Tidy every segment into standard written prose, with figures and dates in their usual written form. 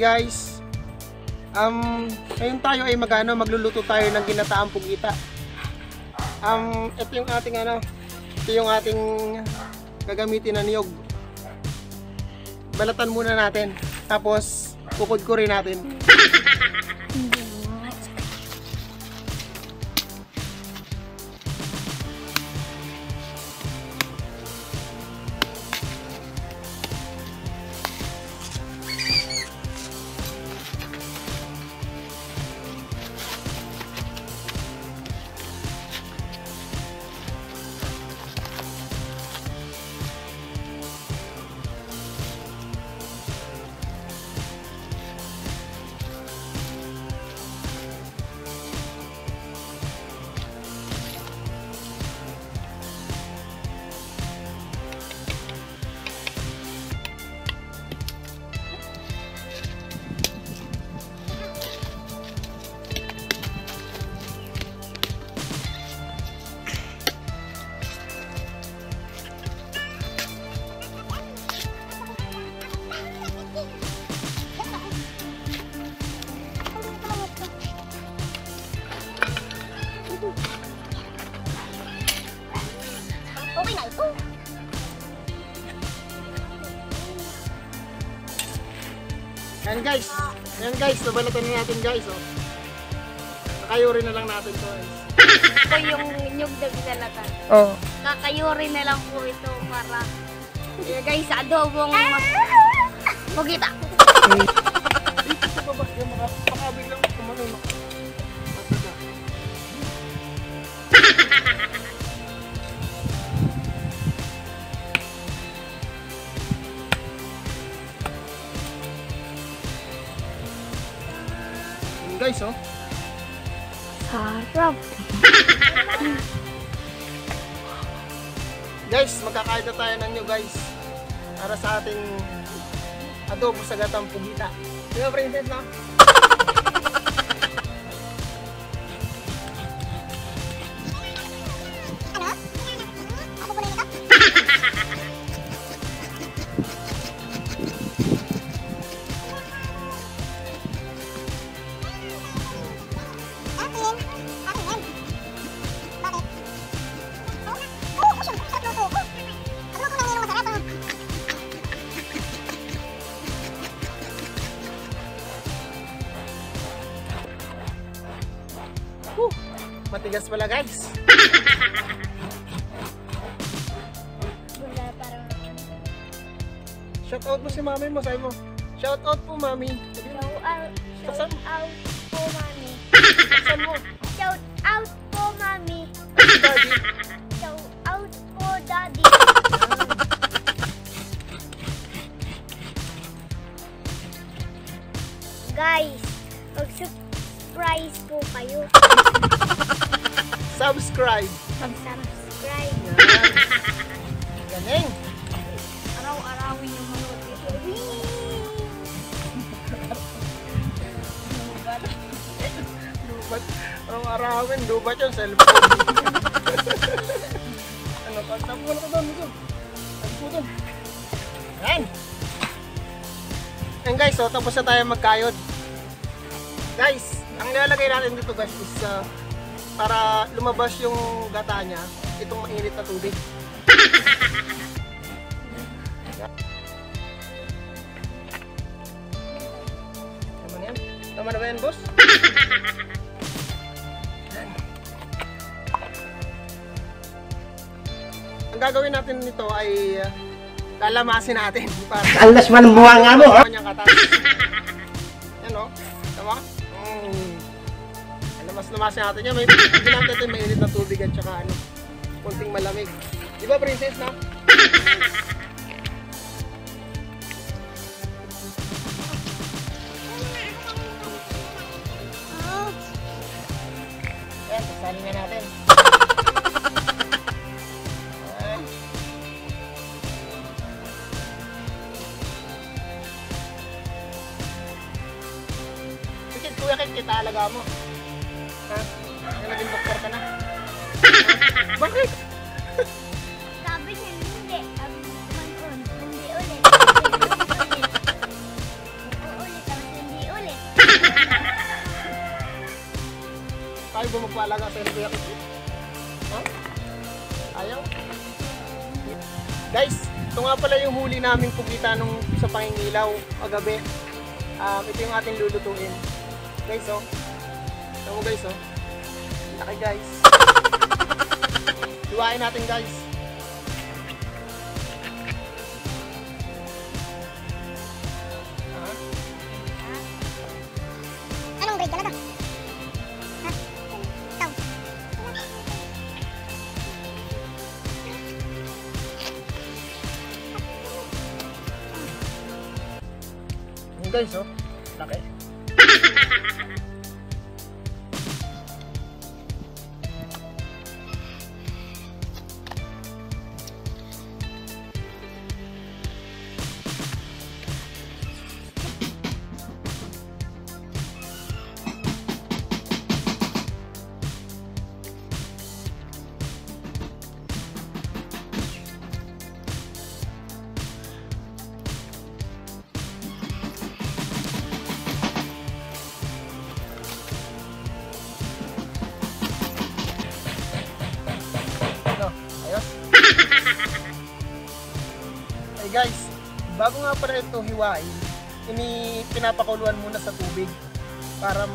guys. Ngayon tayo ay magluluto tayo ng ginataang pugita. Ito yung ating gagamitin na niyog. Balatan muna natin. Tapos kukudkurin natin. Okay na ito. Yan guys, nabalatan na natin guys. Kakayurin na lang natin to guys. Ito yung nyug na binalatan. Oh. Kakayurin na lang po ito para guys, adobong pugita. Dito sa baba, yung makabiglang kumain. Guys, oh. Sarap. Guys, magkakain na tayo ng nyo guys. Para sa ating adobo sa gatang pugita. Di ba, princess, no? Matigas pala guys. Shout out mo si mami mo, sabi mo. Shout out po mami. Shout out po mami. Saan mo? Shout out po mami. Daddy. Shout out po daddy. Guys, mag-surprise po kayo. Subscribe. Mag-subscribe. Galing. Araw-arawin yung mga dito. Lubat. Araw-arawin. Lubat yung cellphone. Ano pa? Tapo ko na ito doon. Tapo ko doon. Yan. Yan guys, so tapos na tayo magkayod. Guys, ang nilalagay natin dito guys is para lumabas yung gata niya, itong mainit na tubig. Tama na yan? Tama na ba yan, boss? Ang gagawin natin nito ay lalamasin natin. Alas man buha nga mo, ha? Yan o. Tama? Lamas-lamasin natin yan. May ginamit natin mainit na tubig at saka konting malamig. Di ba, princess, no? Ayan, sasalin na natin. Kuya, kita alaga mo. Ha? Naging doktor ka na. Bakit? Sabi niya hindi. Sabi naman ko, hindi ulit. Ulit ang Ayaw ba magpaalaga sa Kuya Kiki? Ha? Ayaw? Guys, ito nga pala yung huli naming pugita nung sa pangingilaw kagabi. Ito yung ating lulutuin. Guys, oh. Ito mo guys, oh. Laki guys. Hiwain natin guys. Anong grade ka na to? Ha? Ikaw? Yung guys, oh. Laki. Guys, bago nga pala ito hiwain, pinapakuluan muna sa tubig para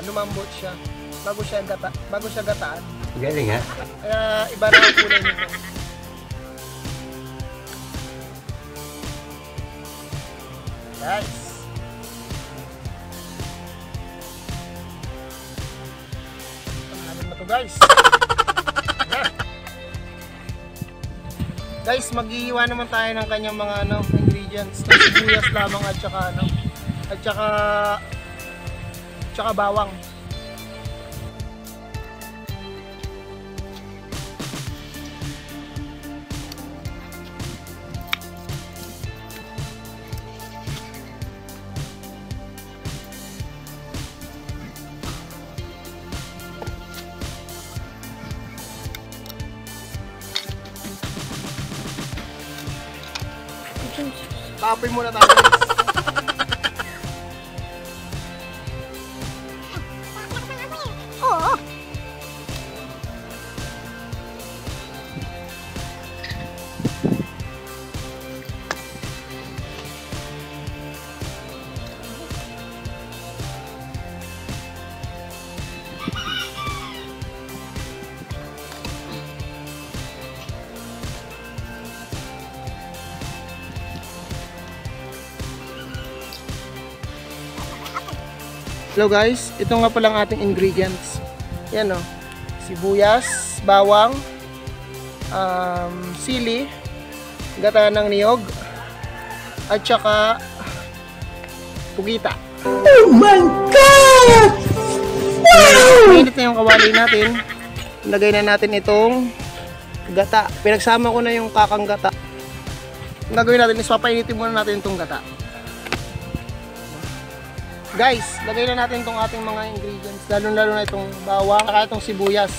lumambot siya bago siya gataan. Galing ha? Kaya iba na ang kulay nito. Guys. Panamin na to guys. Guys, maghihiwa naman tayo ng kanyang mga ingredients. Ng sibuyas lamang at saka bawang. Tapoy muna tayo guys. Oo. Hello guys, ito nga palang ating ingredients. Yan o, sibuyas, bawang, sili, gata ng niyog, at saka pugita. Oh my God! Wow! Mainit na yung kawali natin. Lagay na natin itong gata. Pinagsama ko na yung kakang gata. Ang gagawin natin is papainitin muna natin itong gata. Guys, lagay na natin itong ating mga ingredients. Lalo-lalo na itong bawang at itong sibuyas.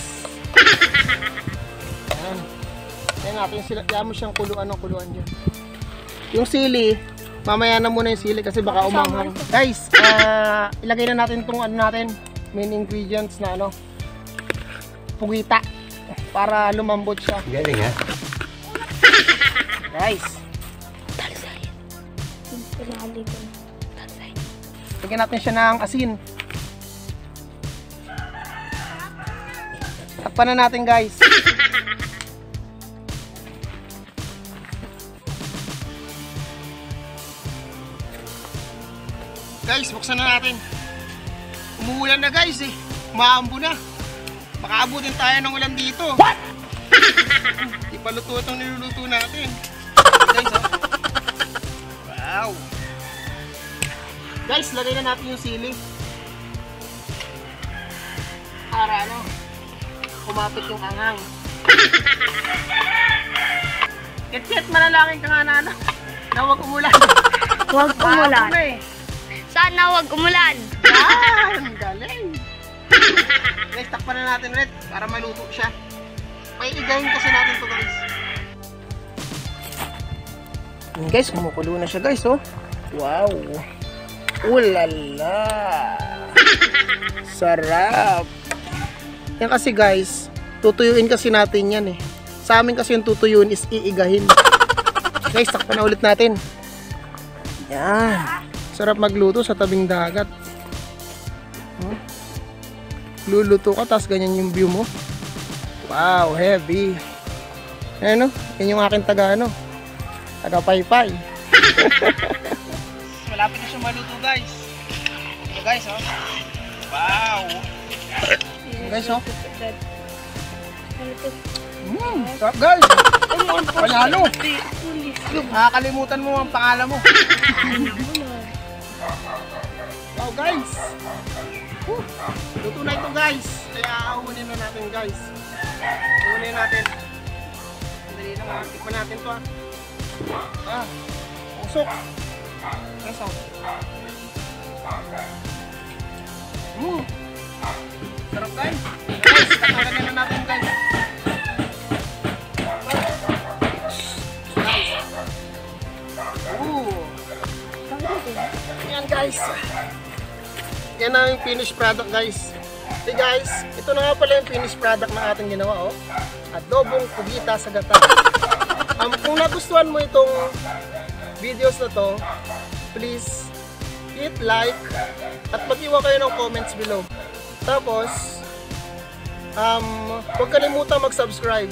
Ayan. Ayan natin. Kaya mo siyang kuluan dyan. Yung sili, mamaya na muna yung sili kasi baka umanghang. Guys, ilagay na natin itong main ingredients na pugita. Para lumambot siya. Galing ha? Guys. Lagyan natin siya ng asin. Takpan na natin guys. Guys, buksan na natin. Umuulan na guys eh. Umaambo na. Makaabutin tayo ng ulan dito. What? Ipaluto itong niluluto natin. Guys, oh. Wow. Guys, lagay na natin yung sili. Para kumapit yung anghang. Kit-kit, manalangin ka nga na huwag umulan. Huwag umulan. Eh. Sana huwag umulan. Yan, galing. Guys, takpan na natin ulit para maluto siya. Paiigahin kasi natin to guys. Guys, kumukulo na siya guys, oh. Wow. Ulala. Sarap. Yan kasi guys, tutuyuin kasi natin yan eh. Sa amin kasi yung tutuyuin is iigahin. Guys, takpan na ulit natin. Yan. Sarap magluto sa tabing dagat. Luluto ka, tapos ganyan yung view mo. Wow, heavy. Ayan o, yan yung aking taga-paypay. Malapit na siya maluto guys. Ito guys, oh. Wow. Guys, oh. Sarap guys. Panalo. Nakakalimutan mo ang pangalan mo. Wow guys. Luto na ito guys. Kaya ahunin na natin guys. Ahunin natin. Dali lang, tikman natin to usok. Guys, oh. Sarap guys. Guys, tatagan na natin guys. Yan guys. Yan na yung finished product guys. Okay guys, ito na nga pala yung finished product na ating ginawa, oh. Adobong kubita sa gata. Kung nagustuhan mo itong videos na to, please hit like at mag-iwan kayo ng comments below. Tapos, huwag kalimutan mag-subscribe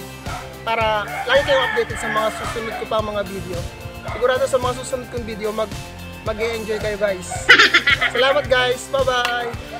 para lagi kayong updated sa mga susunod ko pa mga video. Sigurado sa mga susunod kong video mag-e-enjoy kayo guys. Salamat guys, bye bye!